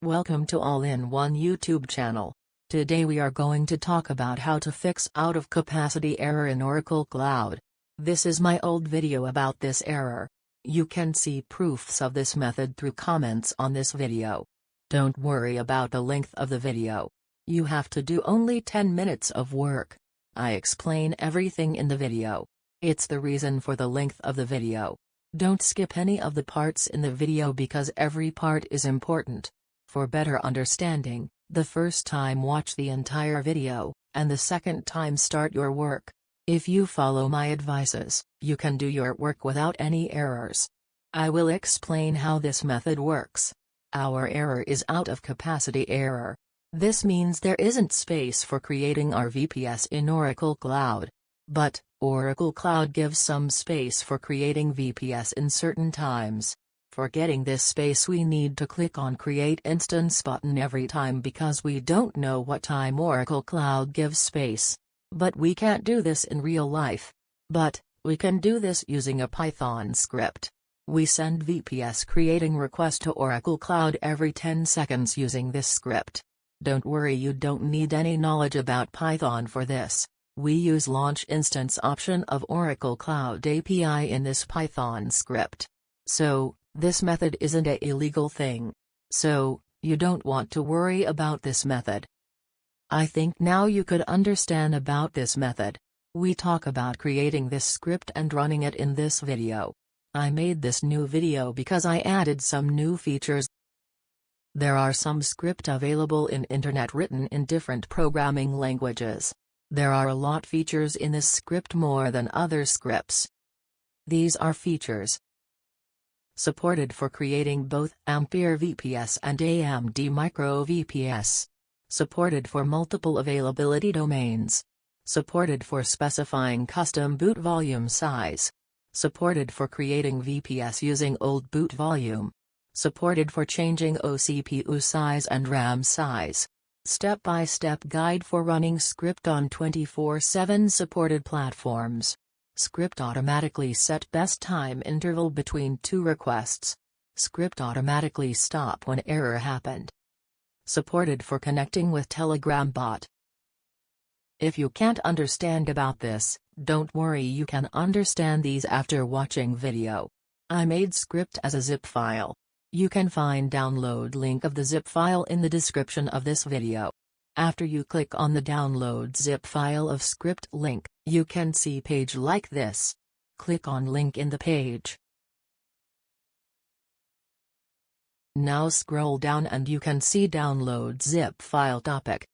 Welcome to All-in-One YouTube channel. Today we are going to talk about how to fix out-of-capacity error in Oracle Cloud. This is my old video about this error. You can see proofs of this method through comments on this video. Don't worry about the length of the video. You have to do only 10 minutes of work. I explain everything in the video. It's the reason for the length of the video. Don't skip any of the parts in the video because every part is important. For better understanding, the first time watch the entire video, and the second time start your work. If you follow my advices, you can do your work without any errors. I will explain how this method works. Our error is out-of-capacity error. This means there isn't space for creating our VPS in Oracle Cloud. But, Oracle Cloud gives some space for creating VPS in certain times. For getting this space we need to click on Create Instance button every time because we don't know what time Oracle Cloud gives space. But we can't do this in real life. But, we can do this using a Python script. We send VPS creating request to Oracle Cloud every 10 seconds using this script. Don't worry, you don't need any knowledge about Python for this. We use launch instance option of Oracle Cloud API in this Python script. So, this method isn't an illegal thing. So, you don't want to worry about this method. I think now you could understand about this method. We talk about creating this script and running it in this video. I made this new video because I added some new features. There are some script available in internet written in different programming languages. There are a lot features in this script more than other scripts. These are features supported for creating both Ampere VPS and AMD Micro VPS. Supported for multiple availability domains. Supported for specifying custom boot volume size. Supported for creating VPS using old boot volume. Supported for changing OCPU size and RAM size. Step-by-step guide for running script on 24/7 supported platforms. Script automatically set best time interval between two requests. Script automatically stop when error happened. Supported for connecting with Telegram bot. If you can't understand about this, don't worry, you can understand these after watching video. I made script as a zip file. You can find download link of the zip file in the description of this video. After you click on the download zip file of script link, you can see page like this. Click on link in the page. Now scroll down and you can see download zip file topic.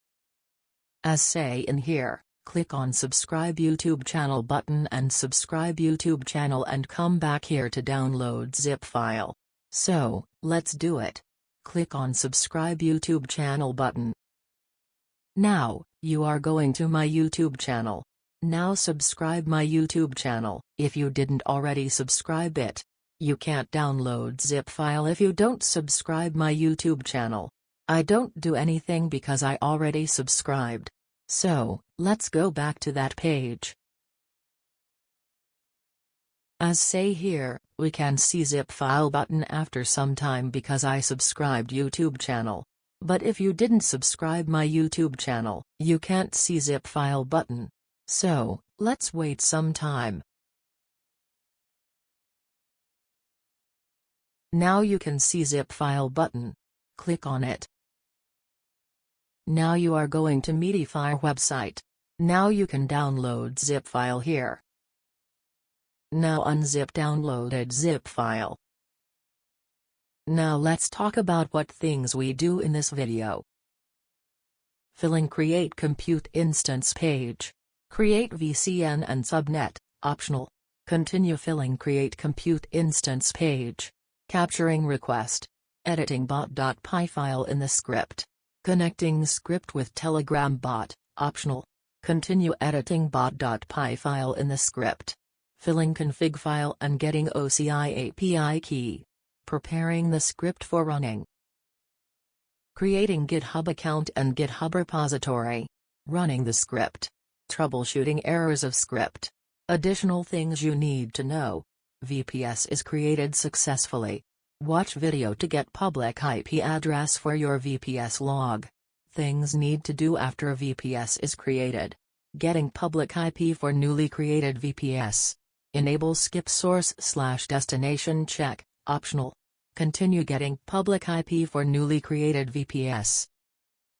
As say in here, click on subscribe YouTube channel button and subscribe YouTube channel and come back here to download zip file. So, let's do it. Click on subscribe YouTube channel button. Now, you are going to my YouTube channel. Now subscribe my YouTube channel, if you didn't already subscribe it. You can't download zip file if you don't subscribe my YouTube channel. I don't do anything because I already subscribed. So, let's go back to that page. As say here, we can see zip file button after some time because I subscribed YouTube channel. But if you didn't subscribe my YouTube channel, you can't see zip file button. So, let's wait some time. Now you can see zip file button. Click on it. Now you are going to Medify website. Now you can download zip file here. Now unzip downloaded zip file. Now let's talk about what things we do in this video. Filling create compute instance page. Create VCN and subnet, optional. Continue filling create compute instance page. Capturing request. Editing bot.py file in the script. Connecting script with Telegram bot, optional. Continue editing bot.py file in the script. Filling config file and getting OCI API key. Preparing the script for running. Creating GitHub account and GitHub repository. Running the script. Troubleshooting errors of script. Additional things you need to know. VPS is created successfully. Watch video to get public IP address for your VPS log. Things need to do after a VPS is created. Getting public IP for newly created VPS. Enable skip source/destination check, optional. Continue getting public IP for newly created VPS.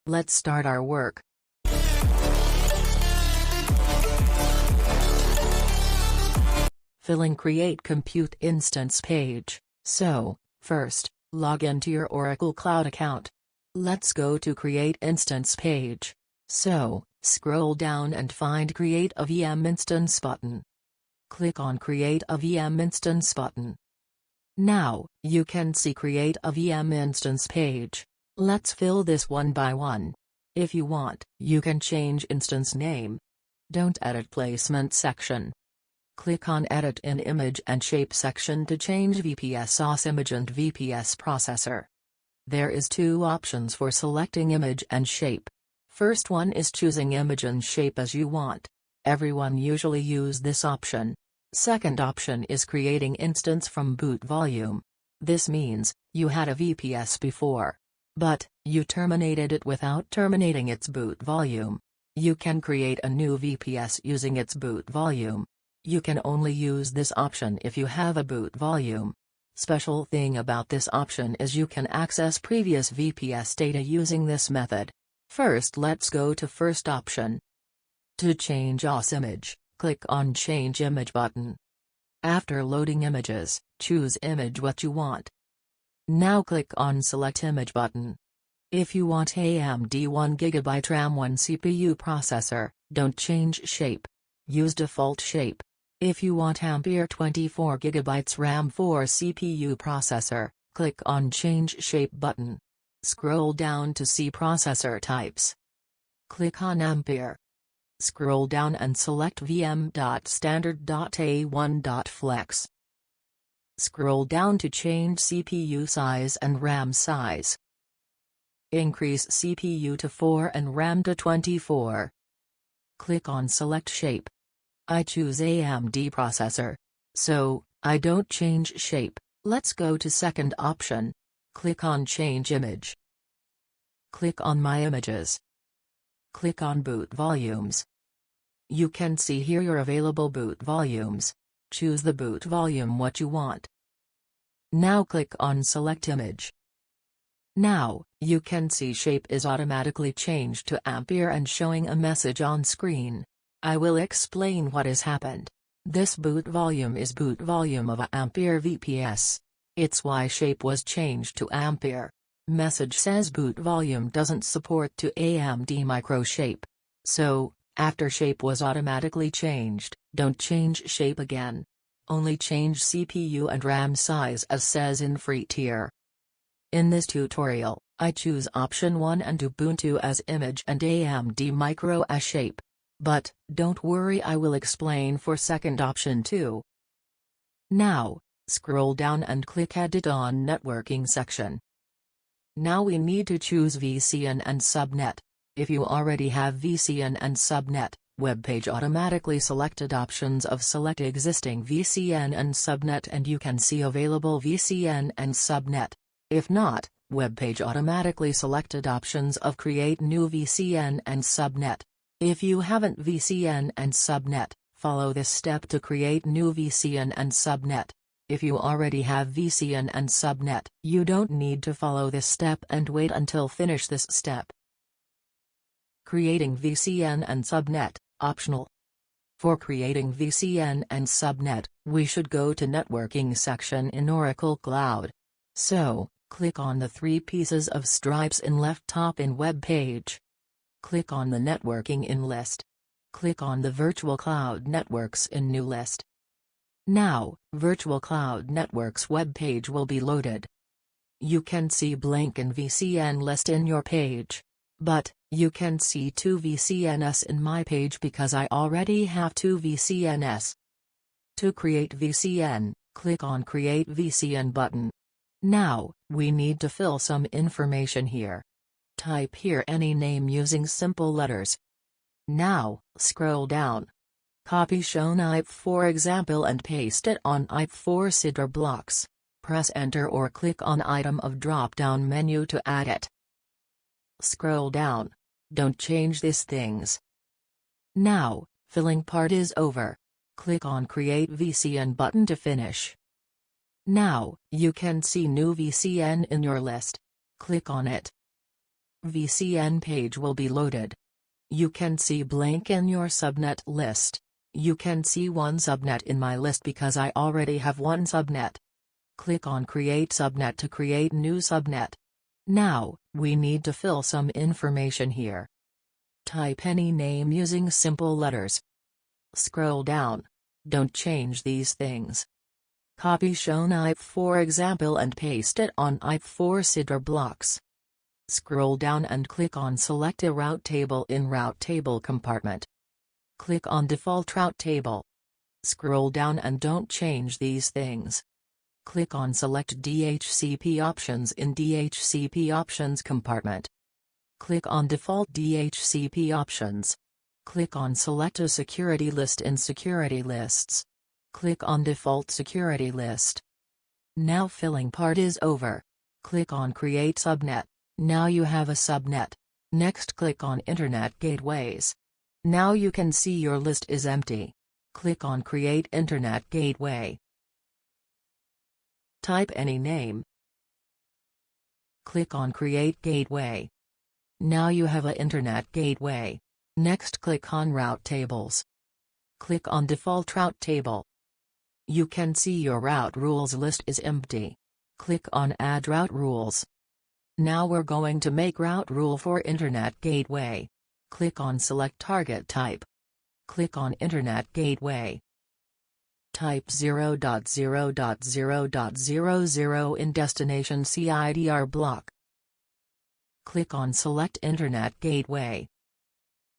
Let's start our work. Filling Create Compute Instance page. So, first, log into your Oracle Cloud account. Let's go to Create Instance page. So, scroll down and find Create a VM Instance button. Click on Create a VM Instance button. Now, you can see Create a VM Instance page. Let's fill this one by one. If you want, you can change instance name. Don't edit placement section. Click on Edit in Image and Shape section to change VPS source image and VPS processor. There is two options for selecting image and shape. First one is choosing image and shape as you want. Everyone usually use this option. Second option is creating instance from boot volume. This means, you had a VPS before, but you terminated it without terminating its boot volume. You can create a new VPS using its boot volume. You can only use this option if you have a boot volume. Special thing about this option is you can access previous VPS data using this method. First, let's go to first option. To change OS image, click on Change Image button. After loading images, choose image what you want. Now click on Select Image button. If you want AMD 1GB RAM 1 CPU processor, don't change shape. Use default shape. If you want Ampere 24GB RAM 4 CPU processor, click on Change Shape button. Scroll down to see processor types. Click on Ampere. Scroll down and select VM.standard.A1.flex. Scroll down to change CPU size and RAM size. Increase CPU to 4 and RAM to 24. Click on Select Shape. I choose AMD processor. So, I don't change shape. Let's go to second option. Click on Change Image. Click on My Images. Click on Boot Volumes. You can see here your available boot volumes. Choose the boot volume what you want. Now click on Select Image. Now, you can see shape is automatically changed to Ampere and showing a message on screen. I will explain what has happened. This boot volume is boot volume of a Ampere VPS. It's why shape was changed to Ampere. Message says boot volume doesn't support to AMD Micro shape. So, after shape was automatically changed, don't change shape again. Only change CPU and RAM size as says in free tier. In this tutorial, I choose option 1 and Ubuntu as image and AMD Micro as shape. But, don't worry, I will explain for second option too. Now, scroll down and click Edit on Networking section. Now we need to choose VCN and Subnet. If you already have VCN and Subnet, webpage automatically selected options of select existing VCN and Subnet and you can see available VCN and Subnet. If not, webpage automatically selected options of create new VCN and Subnet. If you haven't VCN and Subnet, follow this step to create new VCN and Subnet. If you already have VCN and Subnet, you don't need to follow this step and wait until finish this step. Creating VCN and Subnet, optional. For creating VCN and Subnet, we should go to Networking section in Oracle Cloud. So, click on the three pieces of stripes in left top in web page. Click on the Networking in list. Click on the Virtual Cloud Networks in new list. Now, Virtual Cloud Networks web page will be loaded. You can see blank in VCN list in your page. But, you can see 2 VCNs in my page because I already have 2 VCNs. To create VCN, click on Create VCN button. Now, we need to fill some information here. Type here any name using simple letters. Now, scroll down. Copy shown IP for example and paste it on IP4 CIDR blocks. Press Enter or click on item of drop-down menu to add it. Scroll down. Don't change these things. Now, filling part is over. Click on Create VCN button to finish. Now, you can see new VCN in your list. Click on it. VCN page will be loaded. You can see blank in your subnet list. You can see one subnet in my list because I already have one subnet. Click on Create Subnet to create new subnet. Now, we need to fill some information here. Type any name using simple letters. Scroll down. Don't change these things. Copy shown IP for example and paste it on IP for CIDR blocks. Scroll down and click on Select a route table in Route Table compartment. Click on Default Route Table. Scroll down and don't change these things. Click on Select DHCP Options in DHCP Options compartment. Click on Default DHCP Options. Click on Select a Security List in Security Lists. Click on Default Security List. Now filling part is over. Click on Create Subnet. Now you have a subnet. Next click on Internet Gateways. Now you can see your list is empty. Click on Create Internet Gateway. Type any name. Click on Create Gateway. Now you have an Internet Gateway. Next click on Route Tables. Click on Default Route Table. You can see your route rules list is empty. Click on Add Route Rules. Now we're going to make route rule for Internet Gateway. Click on Select Target Type. Click on Internet Gateway. Type 0.0.0.00 in Destination CIDR block. Click on Select Internet Gateway.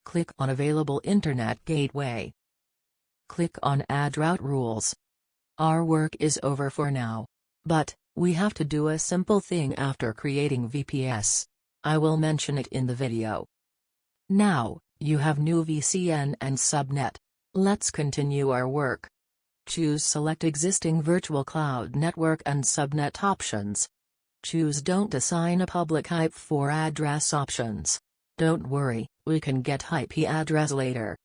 Click on Available Internet Gateway. Click on Add Route Rules. Our work is over for now. But, we have to do a simple thing after creating VPS. I will mention it in the video. Now, you have new VCN and subnet. Let's continue our work. Choose Select Existing Virtual Cloud Network and Subnet options. Choose Don't assign a public IP for address options. Don't worry, we can get IP address later.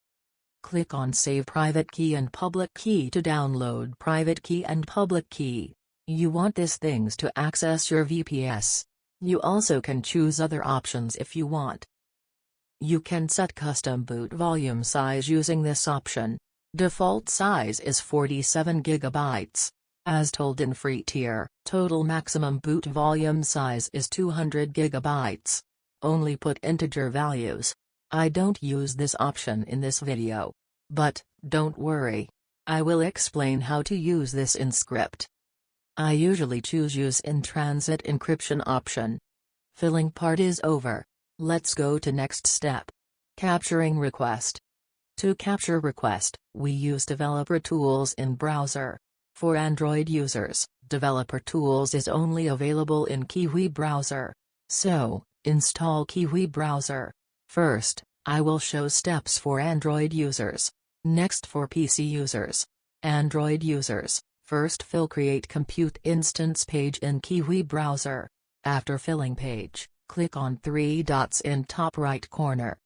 Click on Save Private Key and Public Key to download private key and public key. You want these things to access your VPS. You also can choose other options if you want. You can set custom boot volume size using this option. Default size is 47 GB. As told in free tier, total maximum boot volume size is 200 GB. Only put integer values. I don't use this option in this video. But, don't worry. I will explain how to use this in script. I usually choose Use in Transit Encryption option. Filling part is over. Let's go to next step. Capturing request. To capture request, we use Developer Tools in browser. For Android users, Developer Tools is only available in Kiwi browser. So, install Kiwi browser. First, I will show steps for Android users. Next for PC users. Android users, first fill Create Compute Instance page in Kiwi browser. After filling page, click on 3 dots in top right corner.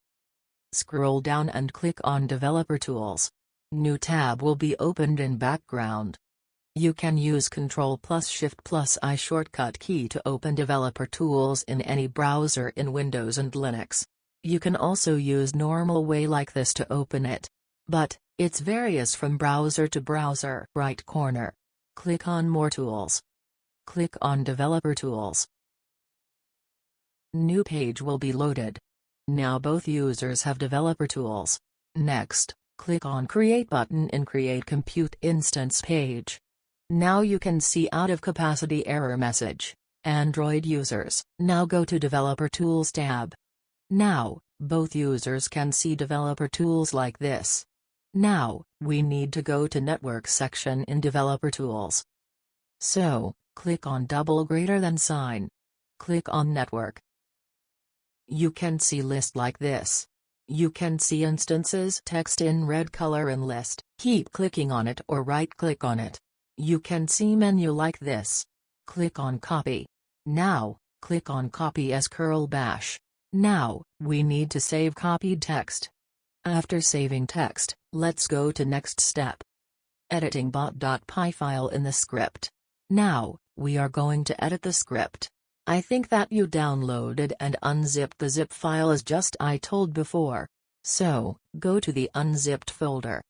Scroll down and click on Developer Tools. New tab will be opened in background. You can use Ctrl+Shift+I shortcut key to open Developer Tools in any browser in Windows and Linux. You can also use normal way like this to open it. But, it's varies from browser to browser. Right corner. Click on More Tools. Click on Developer Tools. New page will be loaded. Now both users have Developer Tools. Next, click on Create button in Create Compute Instance page. Now you can see out of capacity error message. Android users, now go to Developer Tools tab. Now, both users can see Developer Tools like this. Now, we need to go to Network section in Developer Tools. So, click on double greater than sign. Click on Network. You can see list like this. You can see instances text in red color in list. Keep clicking on it or right click on it. You can see menu like this. Click on Copy. Now, click on Copy as curl bash. Now, we need to save copied text. After saving text, let's go to next step. Editing bot.py file in the script. Now, we are going to edit the script. I think that you downloaded and unzipped the zip file as just I told before. So, go to the unzipped folder.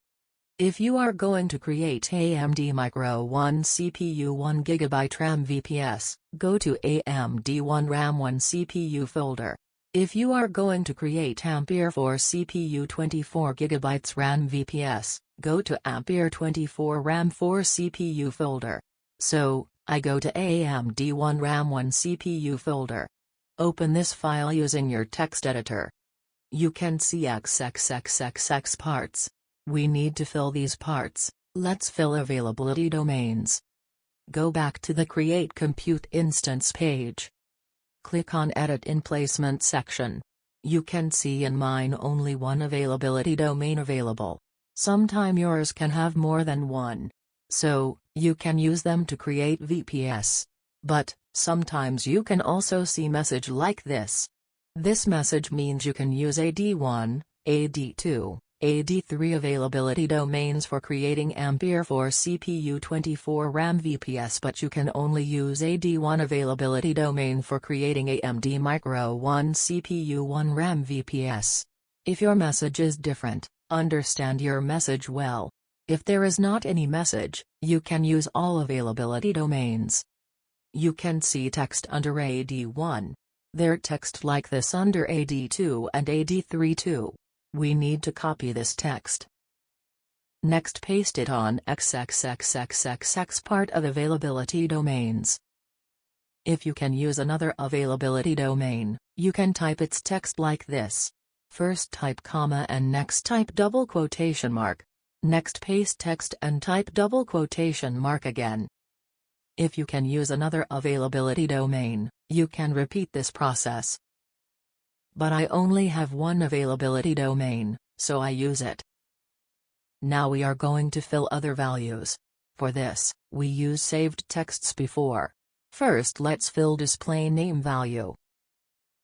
If you are going to create AMD Micro 1 CPU 1GB RAM VPS, go to AMD 1 RAM 1 CPU folder. If you are going to create Ampere 4 CPU 24GB RAM VPS, go to Ampere 24 RAM 4 CPU folder. So, I go to AMD 1 RAM 1 CPU folder. Open this file using your text editor. You can see XXXXX parts. We need to fill these parts. Let's fill availability domains. Go back to the Create Compute Instance page. Click on Edit in Placement section. You can see in mine only one availability domain available. Sometime yours can have more than one. So, you can use them to create VPS. But, sometimes you can also see message like this. This message means you can use AD1, AD2, AD3 availability domains for creating Ampere 4 CPU 24 RAM VPS, but you can only use AD1 availability domain for creating AMD Micro 1 CPU 1 RAM VPS. If your message is different, understand your message well. If there is not any message, you can use all availability domains. You can see text under AD1. There text like this under AD2 and AD3 too. We need to copy this text. Next, paste it on XXXXXX part of availability domains. If you can use another availability domain, you can type its text like this. First type comma and next type double quotation mark. Next paste text and type double quotation mark again. If you can use another availability domain, you can repeat this process. But I only have one availability domain, so I use it. Now we are going to fill other values. For this, we use saved texts before. First, let's fill display name value.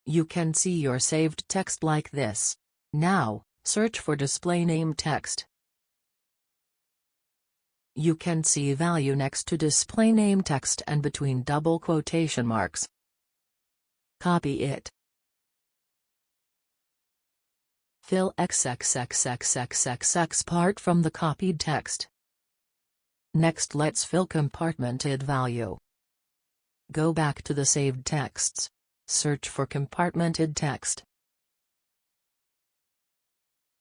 You can see your saved text like this. Now, search for display name text. You can see value next to display name text and between double quotation marks. Copy it. Fill XXXXXX part from the copied text. Next, let's fill compartmented value. Go back to the saved texts. Search for compartmented text.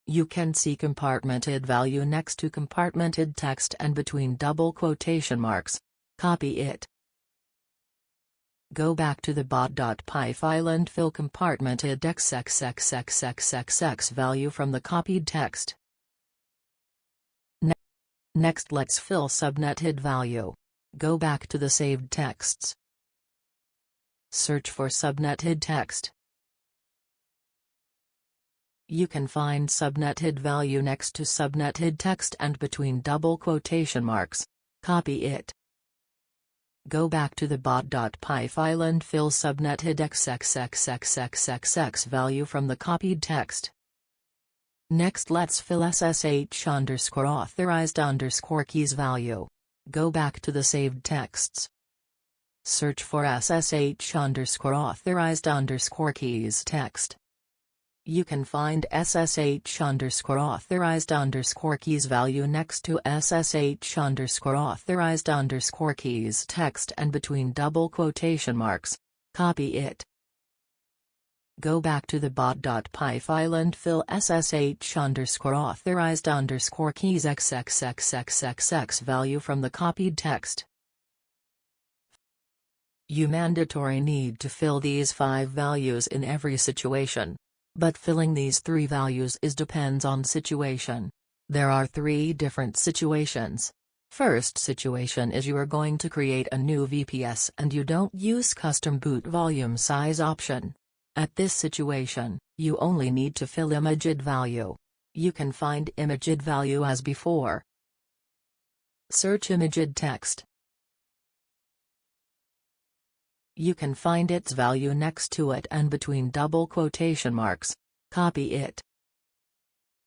You can see compartmented value next to compartmented text and between double quotation marks. Copy it. Go back to the bot.py file and fill compartmented XXXXXX value from the copied text. Next, let's fill subnetted value. Go back to the saved texts. Search for subnetted text. You can find subnetted value next to subnetted text and between double quotation marks. Copy it. Go back to the bot.py file and fill subnetted XXXXXX value from the copied text. Next, let's fill SSH_authorized_keys value. Go back to the saved texts. Search for SSH_authorized_keys text. You can find SSH_authorized_keys value next to SSH_authorized_keys text and between double quotation marks. Copy it. Go back to the bot.py file and fill SSH_authorized_keys XXXXXX value from the copied text. You mandatory need to fill these 5 values in every situation. But filling these 3 values depends on situation. There are 3 different situations. First situation is you are going to create a new VPS and you don't use custom boot volume size option. At this situation, you only need to fill imaged value. You can find imaged value as before. Search imaged text. You can find its value next to it and between double quotation marks. Copy it.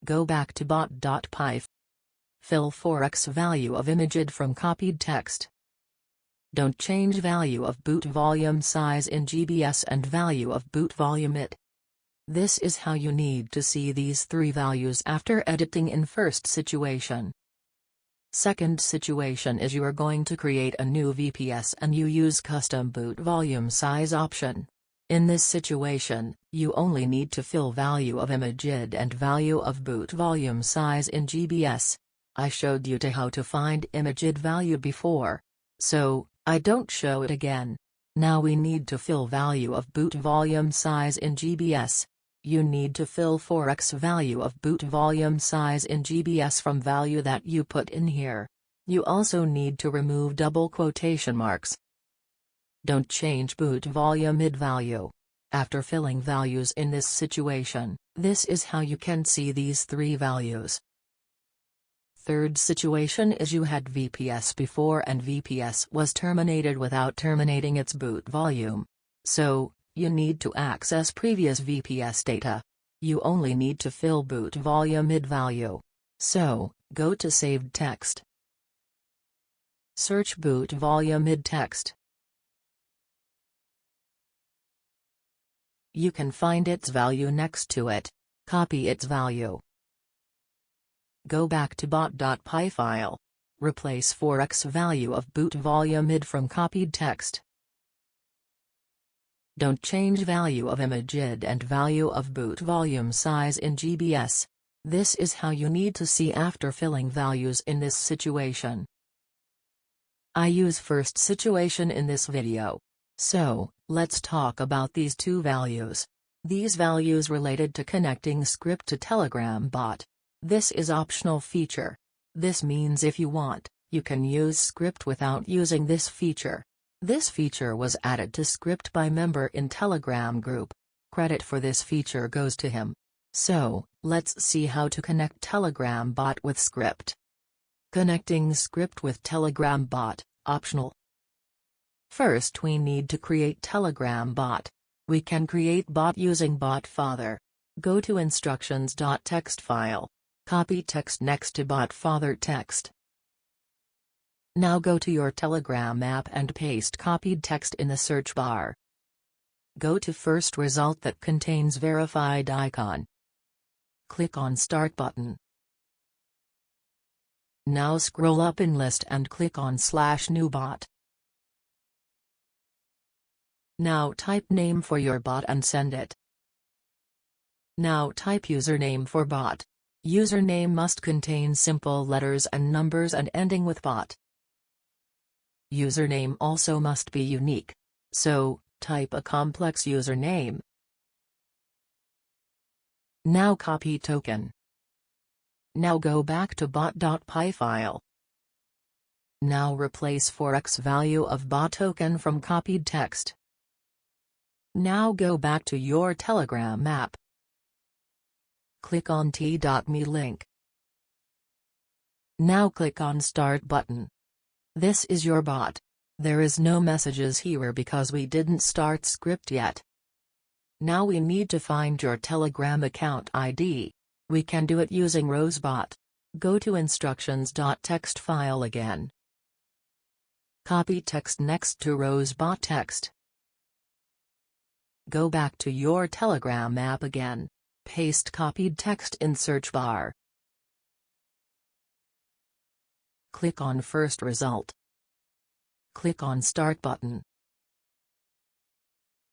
Go back to bot.py. Fill 4x value of imaged from copied text. Don't change value of boot volume size in GBS and value of boot volume it. This is how you need to see these three values after editing in first situation. Second situation is you are going to create a new VPS and you use custom boot volume size option. In this situation, you only need to fill value of imaged and value of boot volume size in GBS. I showed you how to find imaged value before, so I don't show it again. Now we need to fill value of boot volume size in GBS. You need to fill 4x value of boot volume size in GBS from value that you put in here. You also need to remove double quotation marks. Don't change boot volume mid value. After filling values in this situation, this is how you can see these three values. Third situation is you had VPS before and VPS was terminated without terminating its boot volume. So, you need to access previous VPS data. You only need to fill boot volume mid value. So, go to saved text. Search boot volume mid text. You can find its value next to it. Copy its value. Go back to bot.py file. Replace 4x value of boot volume mid from copied text. Don't change value of imaged and value of boot volume size in GBS. This is how you need to see after filling values in this situation. I use first situation in this video. So, let's talk about these two values. These values related to connecting script to Telegram bot. This is optional feature. This means if you want, you can use script without using this feature. This feature was added to script by member in Telegram group. Credit for this feature goes to him. So, let's see how to connect Telegram bot with script. Connecting script with Telegram bot, optional. First we need to create Telegram bot. We can create bot using bot father. Go to instructions.txt file. Copy text next to bot father text. Now go to your Telegram app and paste copied text in the search bar. Go to first result that contains verified icon. Click on Start button. Now scroll up in list and click on /new bot. Now type name for your bot and send it. Now type username for bot. Username must contain simple letters and numbers and ending with bot. Username also must be unique. So, type a complex username. Now copy token. Now go back to bot.py file. Now replace 4x value of bot token from copied text. Now go back to your Telegram app. Click on t.me link. Now click on Start button. This is your bot. There is no messages here because we didn't start script yet. Now we need to find your Telegram account ID. We can do it using Rosebot. Go to instructions.txt file again. Copy text next to Rosebot text. Go back to your Telegram app again. Paste copied text in search bar. Click on first result. Click on Start button.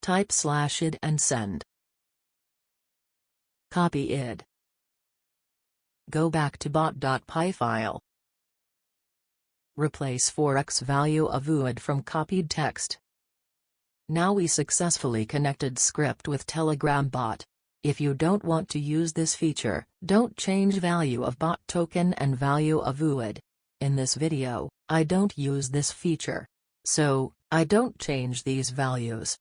Type /id and send. Copy id. Go back to bot.py file. Replace 4x value of UID from copied text. Now we successfully connected script with Telegram bot. If you don't want to use this feature, don't change value of bot token and value of UID. In this video, I don't use this feature. So, I don't change these values.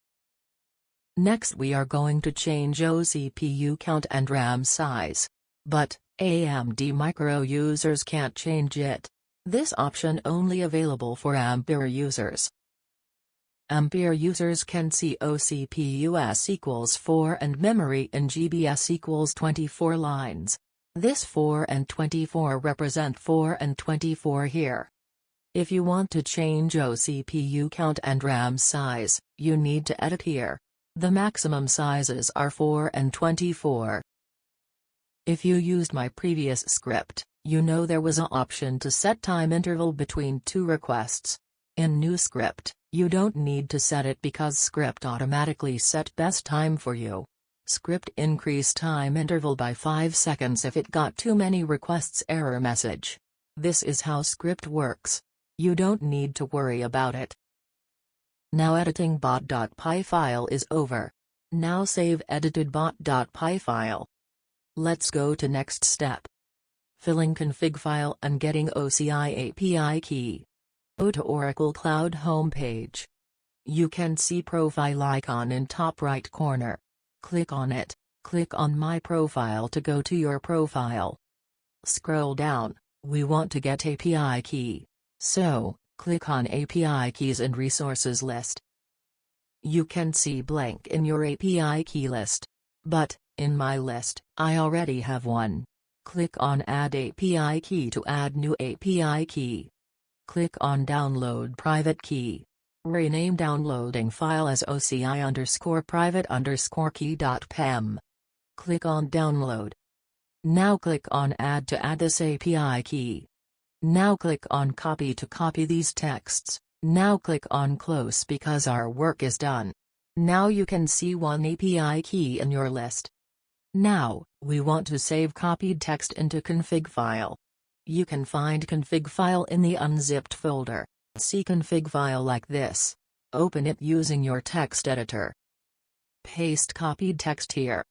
Next we are going to change OCPU count and RAM size. But, AMD Micro users can't change it. This option only available for Ampere users. Ampere users can see OCPU equals 4 and memory in GBs equals 24 lines. This 4 and 24 represent 4 and 24 here. If you want to change OCPU count and RAM size, you need to edit here. The maximum sizes are 4 and 24. If you used my previous script, you know there was an option to set time interval between two requests. In new script, you don't need to set it because script automatically set best time for you. Script increase time interval by 5 seconds if it got too many requests error message. This is how script works. You don't need to worry about it. Now editing bot.py file is over. Now save edited bot.py file. Let's go to next step. Filling config file and getting OCI API key. Go to Oracle Cloud homepage. You can see profile icon in top right corner. Click on it. Click on My Profile to go to your profile. Scroll down, we want to get API key. So, click on API keys and resources list. You can see blank in your API key list. But, in my list, I already have one. Click on Add API key to add new API key. Click on Download private key. Rename downloading file as OCI_private_key.pem. Click on Download. Now click on Add to add this API key. Now click on Copy to copy these texts. Now click on Close because our work is done. Now you can see one API key in your list. Now, we want to save copied text into config file. You can find config file in the unzipped folder. See config file like this. Open it using your text editor. Paste copied text here.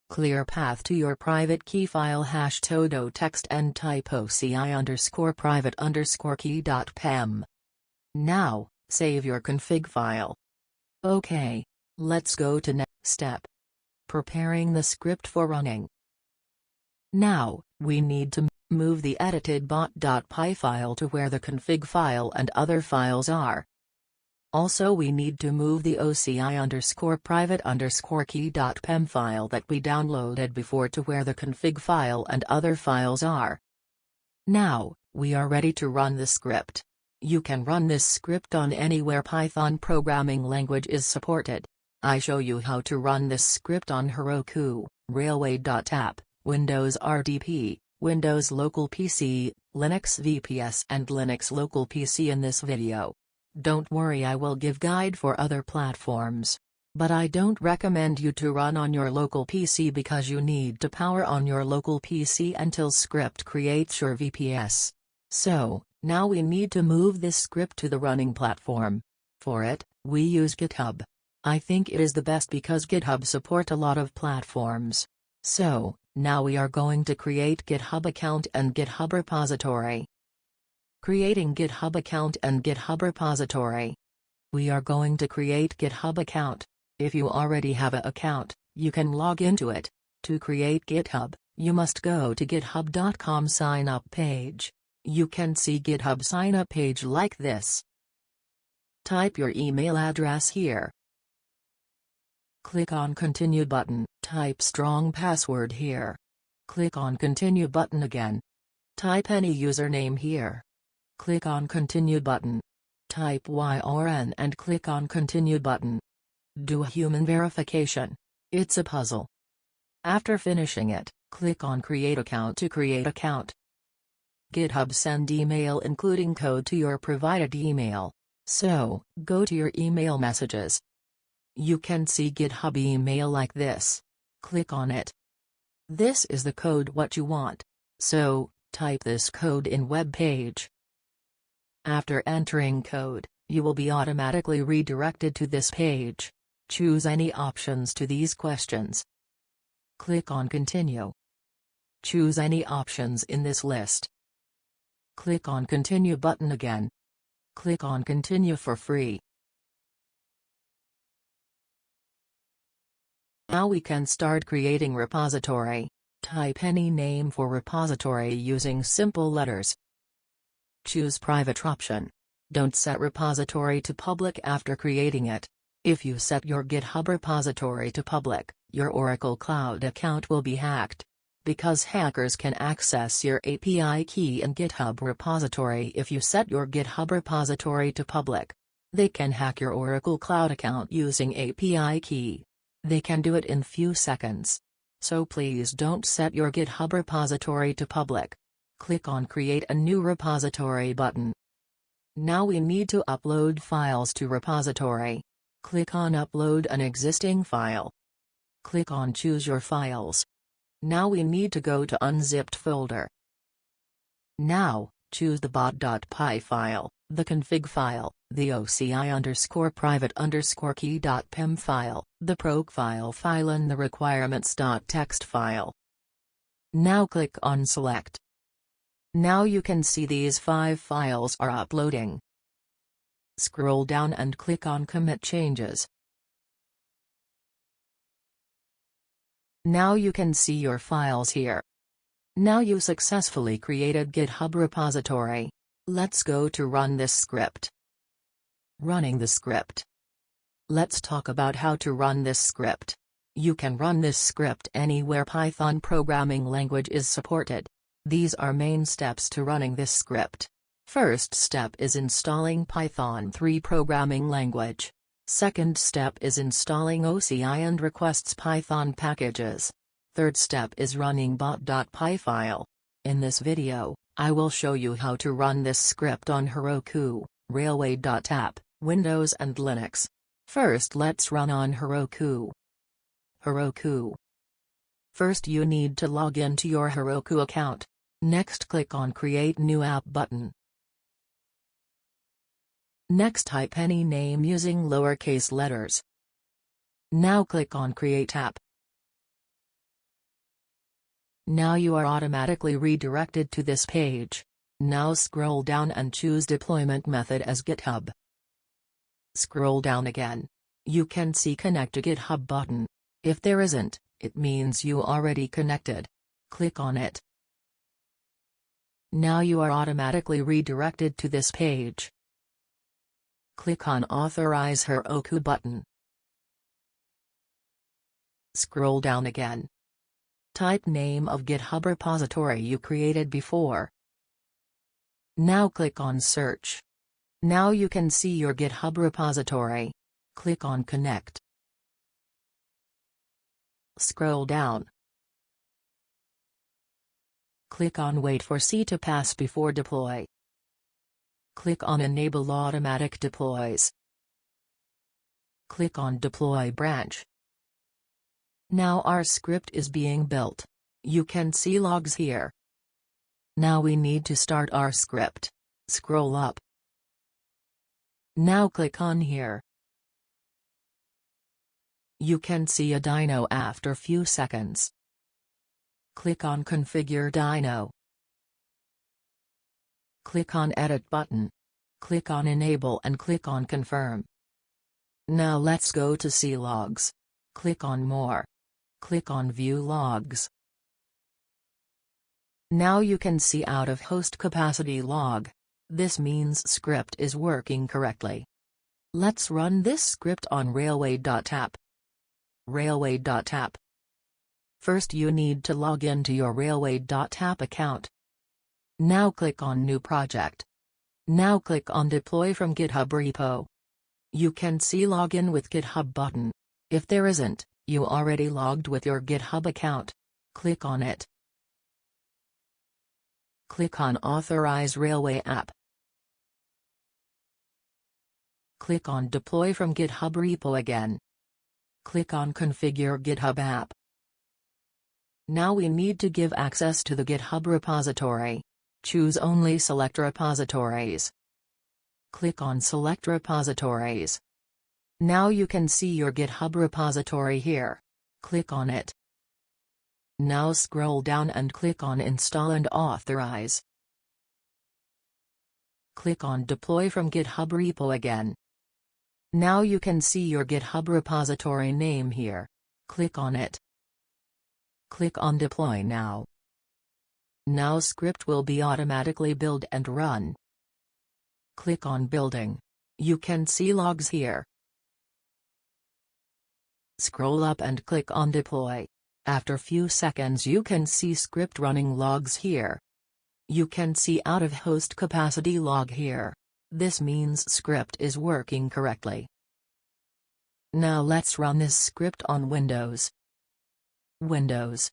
Clear path to your private key file #todo text and type OCI_private_key.pem. Now, save your config file. Okay, let's go to next step. Preparing the script for running. Now, we need to move the edited bot.py file to where the config file and other files are. Also we need to move the OCI_private_key.pem file that we downloaded before to where the config file and other files are. Now, we are ready to run the script. You can run this script on anywhere Python programming language is supported. I show you how to run this script on Heroku, Railway.app, Windows RDP, Windows Local PC, Linux VPS and Linux Local PC in this video. Don't worry, I will give guide for other platforms. But I don't recommend you to run on your local PC because you need to power on your local PC until script creates your VPS. So, now we need to move this script to the running platform. For it, we use GitHub. I think it is the best because GitHub support a lot of platforms. So, now we are going to create GitHub account and GitHub repository. Creating GitHub account and GitHub repository. We are going to create GitHub account. If you already have an account, you can log into it. To create GitHub, you must go to github.com sign up page. You can see GitHub sign up page like this. Type your email address here. Click on Continue button, type strong password here. Click on Continue button again. Type any username here. Click on Continue button. Type YORN and click on Continue button. Do a human verification. It's a puzzle. After finishing it, click on Create account to create account. GitHub send email including code to your provided email. So, go to your email messages. You can see GitHub email like this. Click on it. This is the code what you want. So, type this code in web page. After entering code, you will be automatically redirected to this page. Choose any options to these questions. Click on Continue. Choose any options in this list. Click on Continue button again. Click on Continue for free. Now we can start creating repository. Type any name for repository using simple letters. Choose private option. Don't set repository to public after creating it. If you set your GitHub repository to public, your Oracle Cloud account will be hacked. Because hackers can access your API key in GitHub repository if you set your GitHub repository to public. They can hack your Oracle Cloud account using API key. They can do it in few seconds. So please don't set your GitHub repository to public. Click on Create a new repository button. Now we need to upload files to repository. Click on Upload an existing file. Click on Choose your files. Now we need to go to Unzipped folder. Now, choose the bot.py file, the config file, the OCI_private_key.pem file, the profile file and the requirements.txt file. Now click on Select. Now you can see these 5 files are uploading. Scroll down and click on Commit Changes. Now you can see your files here. Now you successfully created GitHub repository. Let's go to run this script. Running the script. Let's talk about how to run this script. You can run this script anywhere Python programming language is supported. These are main steps to running this script. First step is installing Python 3 programming language. Second step is installing OCI and requests Python packages. Third step is running bot.py file. In this video, I will show you how to run this script on Heroku, Railway.app, Windows and Linux. First let's run on Heroku. Heroku. First you need to log into your Heroku account. Next click on Create New App button. Next type any name using lowercase letters. Now click on Create App. Now you are automatically redirected to this page. Now scroll down and choose Deployment Method as GitHub. Scroll down again. You can see Connect to GitHub button. If there isn't, it means you already connected. Click on it. Now you are automatically redirected to this page. Click on Authorize Heroku button. Scroll down again. Type name of GitHub repository you created before. Now click on Search. Now you can see your GitHub repository. Click on Connect. Scroll down. Click on Wait for C to pass before deploy. Click on Enable Automatic Deploys. Click on Deploy Branch. Now our script is being built. You can see logs here. Now we need to start our script. Scroll up. Now click on here. You can see a dyno after few seconds. Click on Configure Dyno. Click on Edit button. Click on Enable and click on Confirm. Now let's go to see logs. Click on More. Click on View Logs. Now you can see out of host capacity log. This means script is working correctly. Let's run this script on Railway.app. Railway.app. First you need to log into your Railway.app account. Now click on New Project. Now click on Deploy from GitHub Repo. You can see Login with GitHub button. If there isn't, you already logged with your GitHub account. Click on it. Click on Authorize Railway app. Click on Deploy from GitHub Repo again. Click on Configure GitHub app. Now we need to give access to the GitHub repository. Choose only Select Repositories. Click on Select Repositories. Now you can see your GitHub repository here. Click on it. Now scroll down and click on Install and Authorize. Click on Deploy from GitHub Repo again. Now you can see your GitHub repository name here. Click on it. Click on Deploy now. Now script will be automatically built and run. Click on Building. You can see logs here. Scroll up and click on Deploy. After few seconds you can see script running logs here. You can see out of host capacity log here. This means script is working correctly. Now let's run this script on Windows. Windows.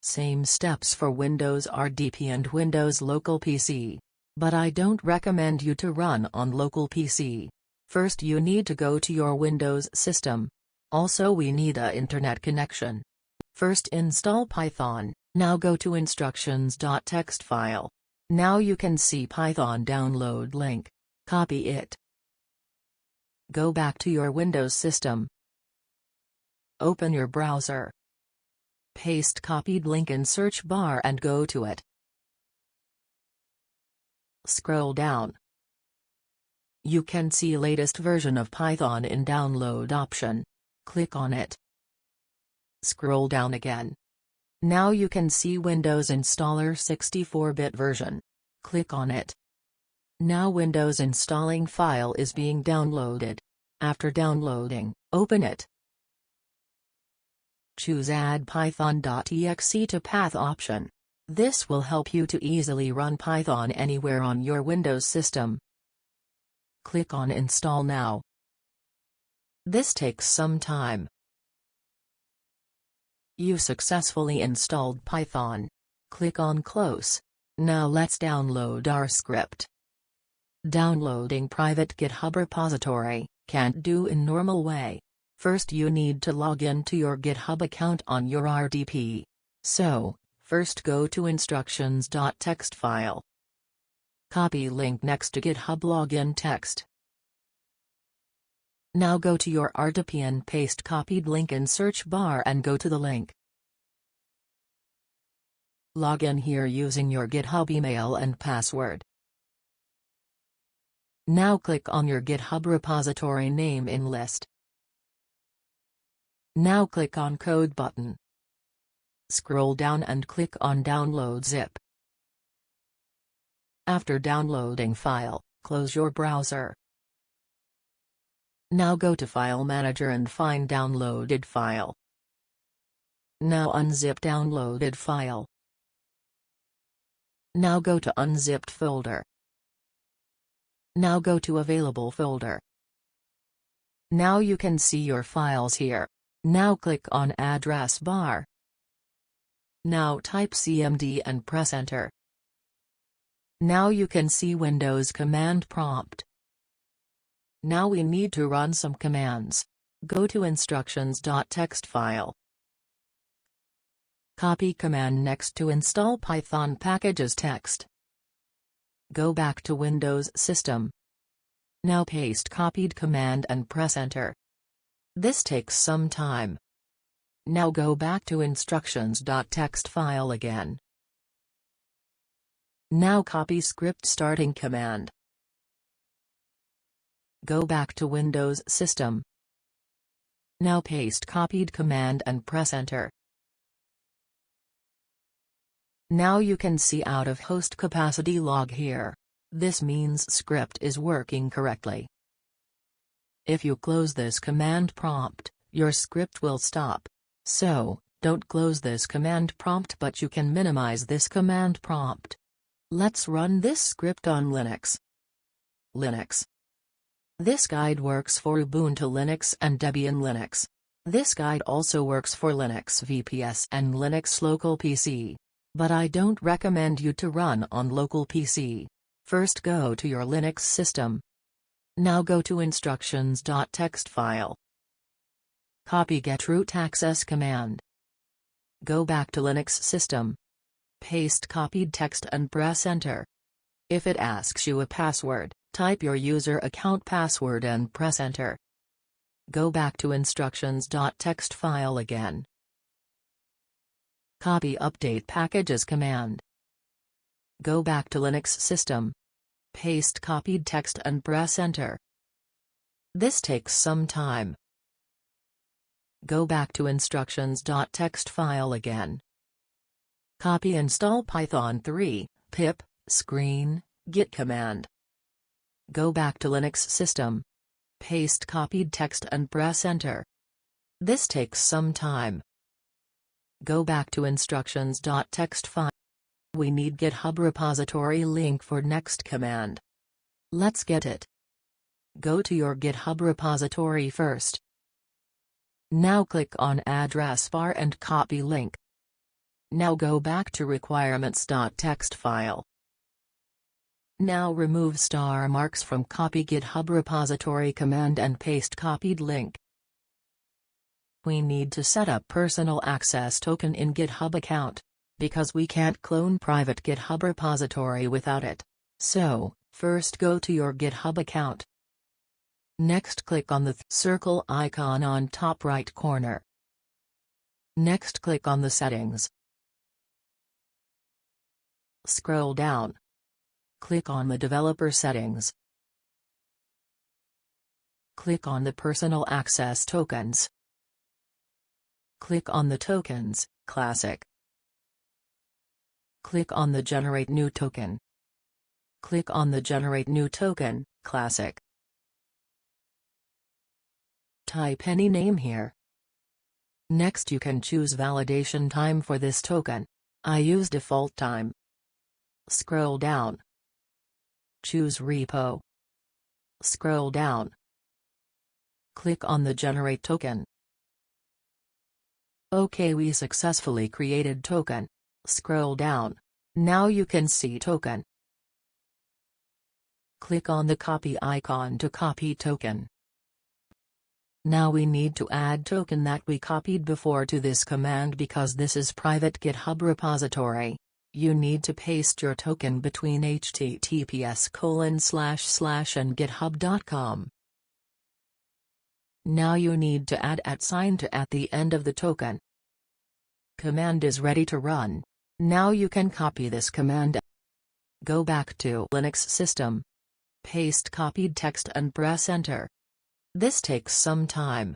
Same steps for Windows RDP and Windows Local PC. But I don't recommend you to run on local PC. First you need to go to your Windows system. Also we need a internet connection. First install Python. Now go to instructions.txt file. Now you can see Python download link. Copy it. Go back to your Windows system. Open your browser. Paste copied link in search bar and go to it. Scroll down. You can see latest version of Python in download option. Click on it. Scroll down again. Now you can see Windows Installer 64-bit version. Click on it. Now Windows installing file is being downloaded. After downloading, open it. Choose Add Python.exe to Path option. This will help you to easily run Python anywhere on your Windows system. Click on Install now. This takes some time. You successfully installed Python. Click on Close. Now let's download our script. Downloading private GitHub repository can't do in normal way. First you need to log in to your GitHub account on your RDP. So, first go to instructions.txt file. Copy link next to GitHub login text. Now go to your RDP and paste copied link in search bar and go to the link. Log in here using your GitHub email and password. Now click on your GitHub repository name in list. Now click on Code button. Scroll down and click on Download zip. After downloading file, close your browser. Now go to File Manager and find downloaded file. Now unzip downloaded file. Now go to unzipped folder. Now go to available folder. Now you can see your files here. Now click on address bar. Now type cmd and press enter. Now you can see Windows command prompt. Now we need to run some commands. Go to instructions.txt file. Copy command next to install Python packages text. Go back to Windows system. Now paste copied command and press enter. This takes some time. Now go back to instructions.txt file again. Now copy script starting command. Go back to Windows system. Now paste copied command and press enter. Now you can see out of host capacity log here. This means script is working correctly. If you close this command prompt, your script will stop. So, don't close this command prompt, but you can minimize this command prompt. Let's run this script on Linux. Linux. This guide works for Ubuntu Linux and Debian Linux. This guide also works for Linux VPS and Linux local PC. But I don't recommend you to run on local PC. First go to your Linux system. Now go to instructions.txt file. Copy get root access command. Go back to Linux system. Paste copied text and press enter. If it asks you a password, type your user account password and press enter. Go back to instructions.txt file again. Copy update packages command. Go back to Linux system. Paste copied text and press enter. This takes some time. Go back to instructions.txt file again. Copy install Python 3, pip, screen, git command. Go back to Linux System. Paste copied text and press Enter. This takes some time. Go back to instructions.txt file. We need GitHub repository link for next command. Let's get it. Go to your GitHub repository first. Now click on address bar and copy link. Now go back to requirements.txt file. Now remove star marks from copy GitHub repository command and paste copied link. We need to set up personal access token in GitHub account, because we can't clone private GitHub repository without it. So, first go to your GitHub account. Next click on the circle icon on top right corner. Next click on the settings. Scroll down. Click on the developer settings. Click on the personal access tokens. Click on the tokens, classic. Click on the generate new token. Click on the generate new token, classic. Type any name here. Next you can choose validation time for this token. I use default time. Scroll down. Choose Repo. Scroll down. Click on the Generate Token. OK, we successfully created token. Scroll down. Now you can see token. Click on the copy icon to copy token. Now we need to add token that we copied before to this command because this is private GitHub repository. You need to paste your token between https:// and github.com. Now you need to add @ to at the end of the token. Command is ready to run. Now you can copy this command. Go back to Linux System. Paste copied text and press Enter. This takes some time.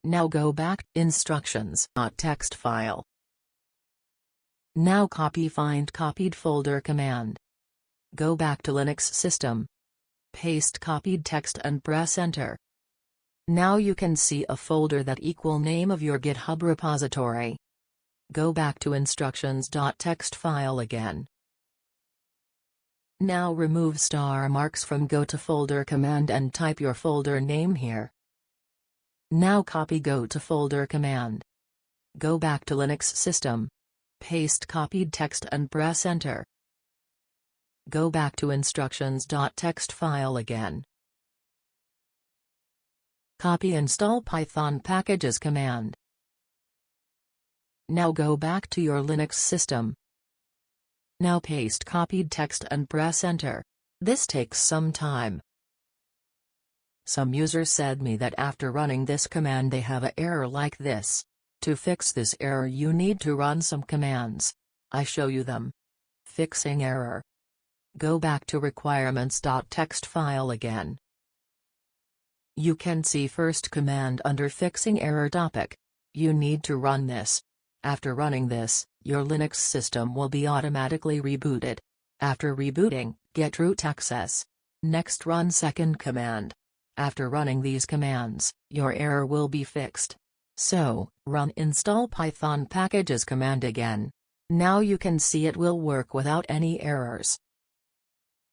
Now go back instructions.txt file. Now copy find copied folder command. Go back to Linux System. Paste copied text and press Enter. Now you can see a folder that equal name of your GitHub repository. Go back to instructions.txt file again. Now remove star marks from go to folder command and type your folder name here. Now copy go to folder command. Go back to Linux System. Paste copied text and press Enter. Go back to instructions.txt file again. Copy install Python packages command. Now go back to your Linux system. Now paste copied text and press Enter. This takes some time. Some users said me that after running this command they have an error like this. To fix this error you need to run some commands. I show you them. Fixing error. Go back to requirements.txt file again. You can see first command under fixing error topic. You need to run this. After running this, your Linux system will be automatically rebooted. After rebooting, get root access. Next run second command. After running these commands, your error will be fixed. So, run install Python packages command again. Now you can see it will work without any errors.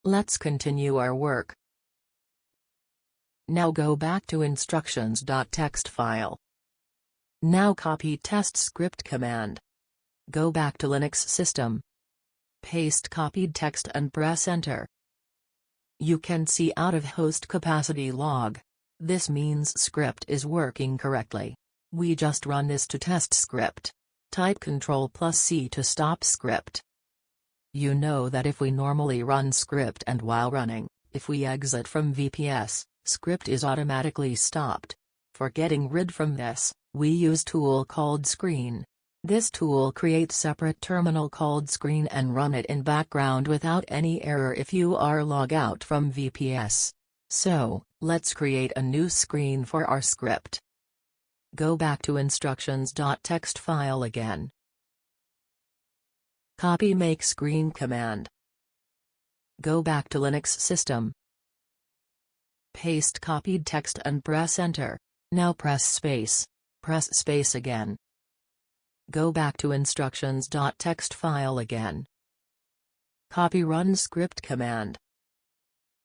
Let's continue our work. Now go back to instructions.txt file. Now copy test script command. Go back to Linux system. Paste copied text and press Enter. You can see out of host capacity log. This means script is working correctly. We just run this to test script. Type Ctrl+C to stop script. You know that if we normally run script and while running, if we exit from VPS, script is automatically stopped. For getting rid from this, we use tool called screen. This tool creates separate terminal called screen and run it in background without any error if you are log out from VPS. So, let's create a new screen for our script. Go back to instructions.txt file again. Copy make screen command. Go back to Linux system. Paste copied text and press enter. Now press space. Press space again. Go back to instructions.txt file again. Copy run script command.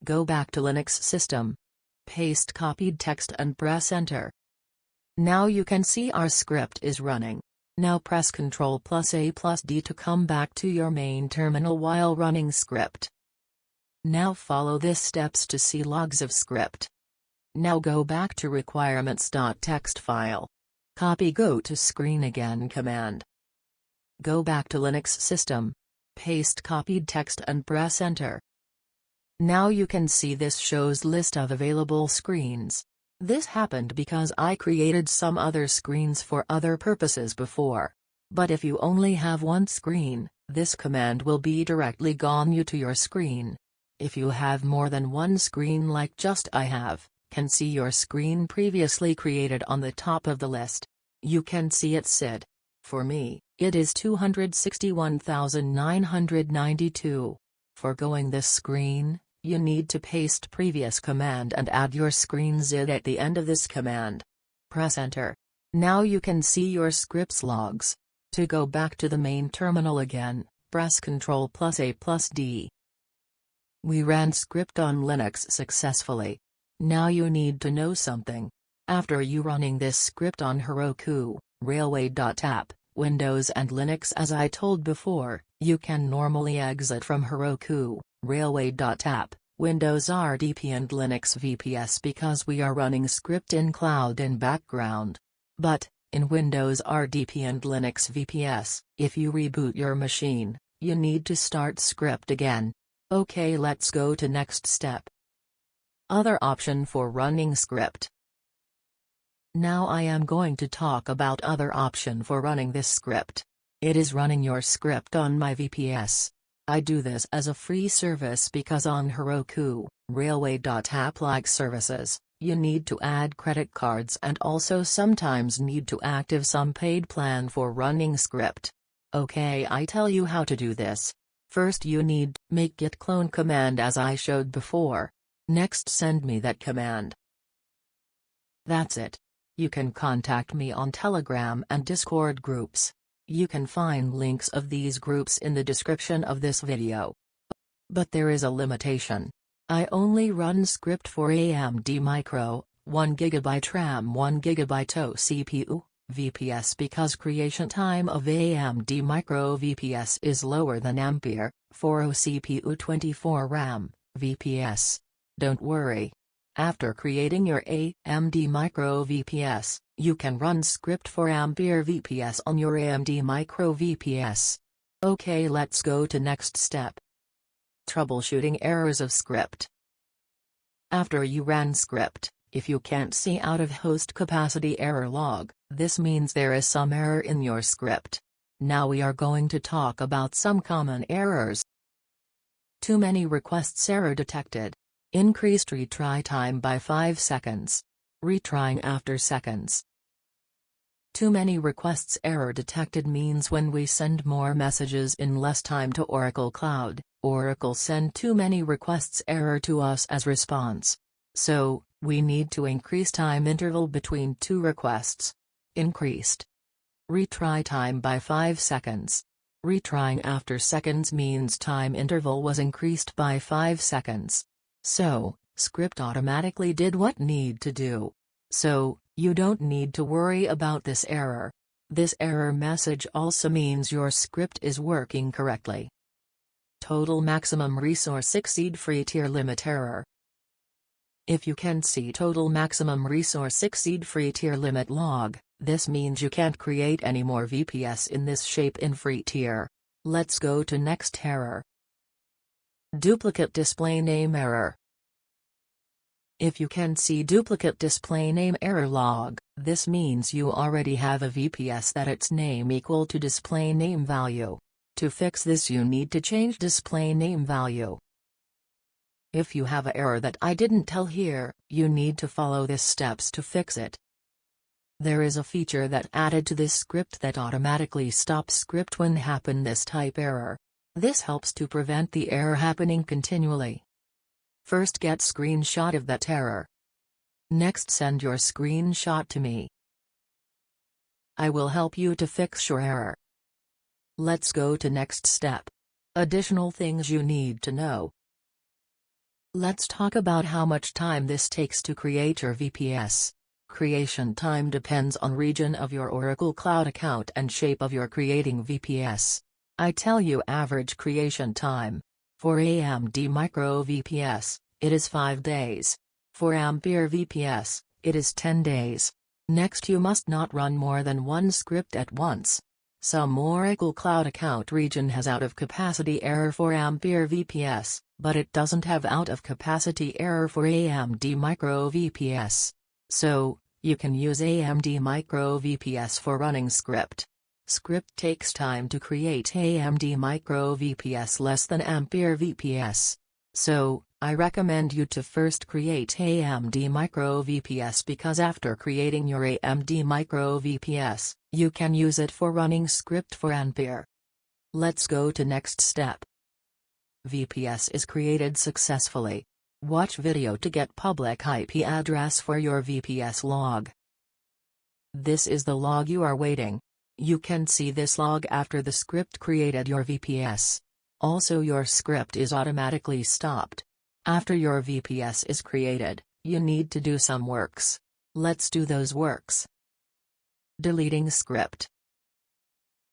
Go back to Linux system. Paste copied text and press enter. Now you can see our script is running. Now press Ctrl+A+D to come back to your main terminal while running script. Now follow these steps to see logs of script. Now go back to requirements.txt file. Copy go to screen again command. Go back to Linux system. Paste copied text and press enter. Now you can see this shows list of available screens. This happened because I created some other screens for other purposes before. But if you only have one screen, this command will be directly gone you to your screen. If you have more than one screen like just I have, can see your screen previously created on the top of the list. You can see it SID. For me, it is 261,992. For going this screen, you need to paste previous command and add your screen SID at the end of this command. Press enter. Now you can see your script's logs. To go back to the main terminal again, press Ctrl+A+D. We ran script on Linux successfully. Now you need to know something. After you running this script on Heroku, Railway.app, Windows and Linux as I told before, you can normally exit from Heroku, Railway.app, Windows RDP and Linux VPS because we are running script in cloud in background. But, in Windows RDP and Linux VPS, if you reboot your machine, you need to start script again. Okay, let's go to next step. Other option for running script. Now I am going to talk about other option for running this script. It is running your script on my VPS. I do this as a free service because on Heroku, Railway.app like services, you need to add credit cards and also sometimes need to active some paid plan for running script. Okay, I tell you how to do this. First you need make git clone command as I showed before. Next send me that command. That's it. You can contact me on Telegram and Discord groups. You can find links of these groups in the description of this video. But there is a limitation. I only run script for AMD Micro, 1 GB RAM 1 GB OCPU, VPS because creation time of AMD Micro VPS is lower than Ampere, for OCPU 24 RAM, VPS. Don't worry. After creating your AMD Micro VPS, you can run script for Ampere VPS on your AMD Micro VPS. Okay, let's go to next step. Troubleshooting errors of script. After you ran script, if you can't see out of host capacity error log, this means there is some error in your script. Now we are going to talk about some common errors. Too many requests error detected. Increased retry time by 5 seconds. Retrying after seconds. Too many requests error detected means when we send more messages in less time to Oracle Cloud, Oracle send too many requests error to us as response. So, we need to increase time interval between two requests. Increased retry time by 5 seconds. Retrying after seconds means time interval was increased by 5 seconds. So, script automatically did what need to do. So, you don't need to worry about this error. This error message also means your script is working correctly. Total maximum resource exceed free tier limit error. If you can see total maximum resource exceed free tier limit log, this means you can't create any more VPS in this shape in free tier. Let's go to next error. Duplicate display name error. If you can see duplicate display name error log, this means you already have a VPS that its name equal to display name value. To fix this you need to change display name value. If you have an error that I didn't tell here, you need to follow these steps to fix it. There is a feature that added to this script that automatically stops script when happen this type error. This helps to prevent the error happening continually. First get screenshot of that error. Next send your screenshot to me. I will help you to fix your error. Let's go to next step. Additional things you need to know. Let's talk about how much time this takes to create your VPS. Creation time depends on region of your Oracle Cloud account and shape of your creating VPS. I tell you average creation time. For AMD Micro VPS, it is 5 days. For Ampere VPS, it is 10 days. Next, you must not run more than one script at once. Some Oracle Cloud account region has out-of-capacity error for Ampere VPS, but it doesn't have out-of-capacity error for AMD Micro VPS. So, you can use AMD Micro VPS for running script. Script takes time to create AMD Micro VPS less than Ampere VPS. So, I recommend you to first create AMD Micro VPS because after creating your AMD Micro VPS, you can use it for running script for Ampere. Let's go to next step. VPS is created successfully. Watch video to get public IP address for your VPS log. This is the log you are waiting. You can see this log after the script created your VPS. Also, your script is automatically stopped. After your VPS is created, you need to do some works. Let's do those works. Deleting script.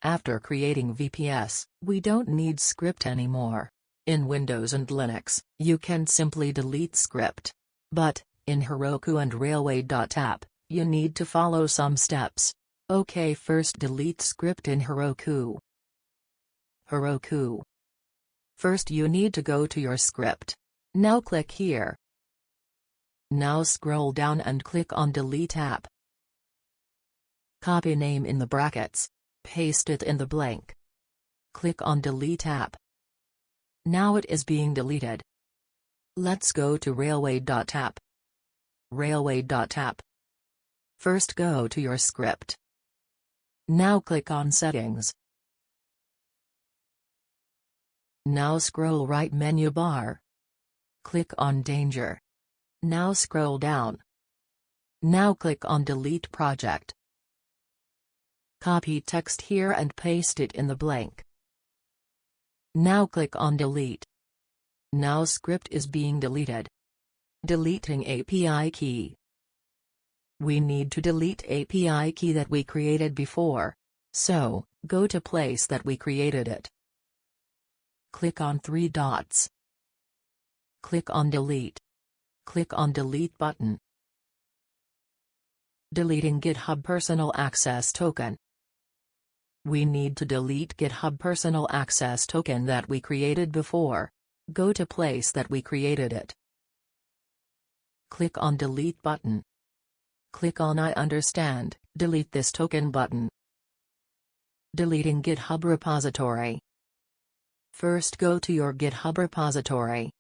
After creating VPS, we don't need script anymore. In Windows and Linux, you can simply delete script. But, in Heroku and Railway.app, you need to follow some steps. Okay, first delete script in Heroku. Heroku. First you need to go to your script. Now click here. Now scroll down and click on Delete App. Copy name in the brackets. Paste it in the blank. Click on Delete App. Now it is being deleted. Let's go to Railway.app. Railway.app. First go to your script. Now click on Settings. Now scroll right menu bar. Click on Danger. Now scroll down. Now click on Delete Project. Copy text here and paste it in the blank. Now click on Delete. Now script is being deleted. Deleting API key. We need to delete API key that we created before. So, go to place that we created it. Click on 3 dots. Click on Delete. Click on Delete button. Deleting GitHub Personal Access Token. We need to delete GitHub Personal Access Token that we created before. Go to place that we created it. Click on Delete button. Click on I understand, delete this token button. Deleting GitHub repository. First go to your GitHub repository.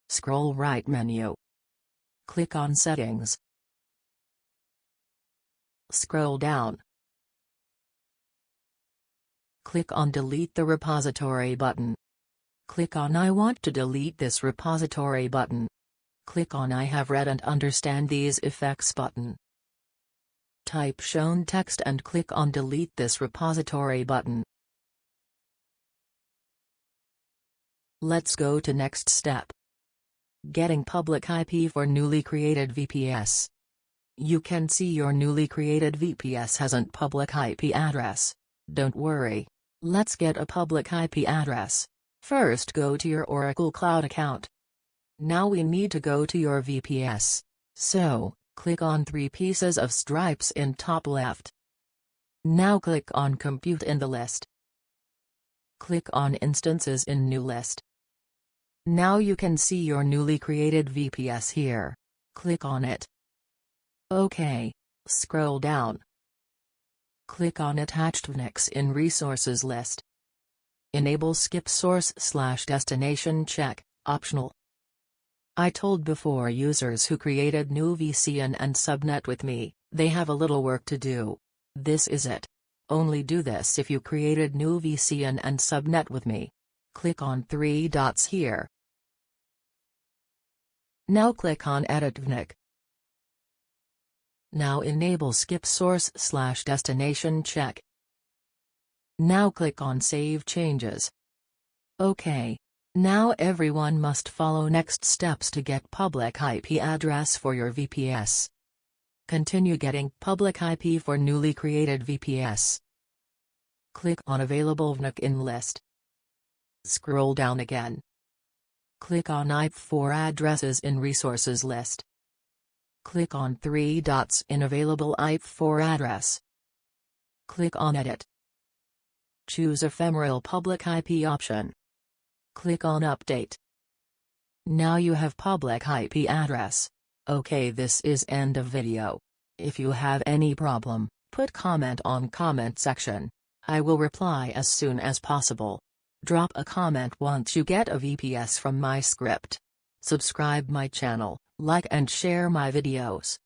Scroll right menu. Click on Settings. Scroll down. Click on Delete the repository button. Click on I want to delete this repository button. Click on I have read and understand these effects button. Type shown text and click on Delete this repository button. Let's go to next step. Getting public IP for newly created VPS. You can see your newly created VPS hasn't public IP address. Don't worry. Let's get a public IP address. First go to your Oracle Cloud account. Now we need to go to your VPS. So, click on 3 pieces of stripes in top left. Now click on Compute in the list. Click on Instances in New List. Now you can see your newly created VPS here. Click on it. OK. Scroll down. Click on Attached VNX in Resources list. Enable Skip Source/Destination Check, optional. I told before users who created new VCN and subnet with me, they have a little work to do. This is it. Only do this if you created new VCN and subnet with me. Click on 3 dots here. Now click on Edit VNIC. Now enable Skip Source/Destination Check. Now click on Save Changes. OK. Now everyone must follow next steps to get public IP address for your VPS. Continue getting public IP for newly created VPS. Click on Available VNIC in list. Scroll down again. Click on IP4 addresses in Resources list. Click on 3 dots in Available IP4 address. Click on Edit. Choose Ephemeral Public IP option. Click on Update. Now you have public IP address. Okay, this is end of video. If you have any problem, put comment on comment section. I will reply as soon as possible. Drop a comment once you get a VPS from my script. Subscribe my channel, like and share my videos.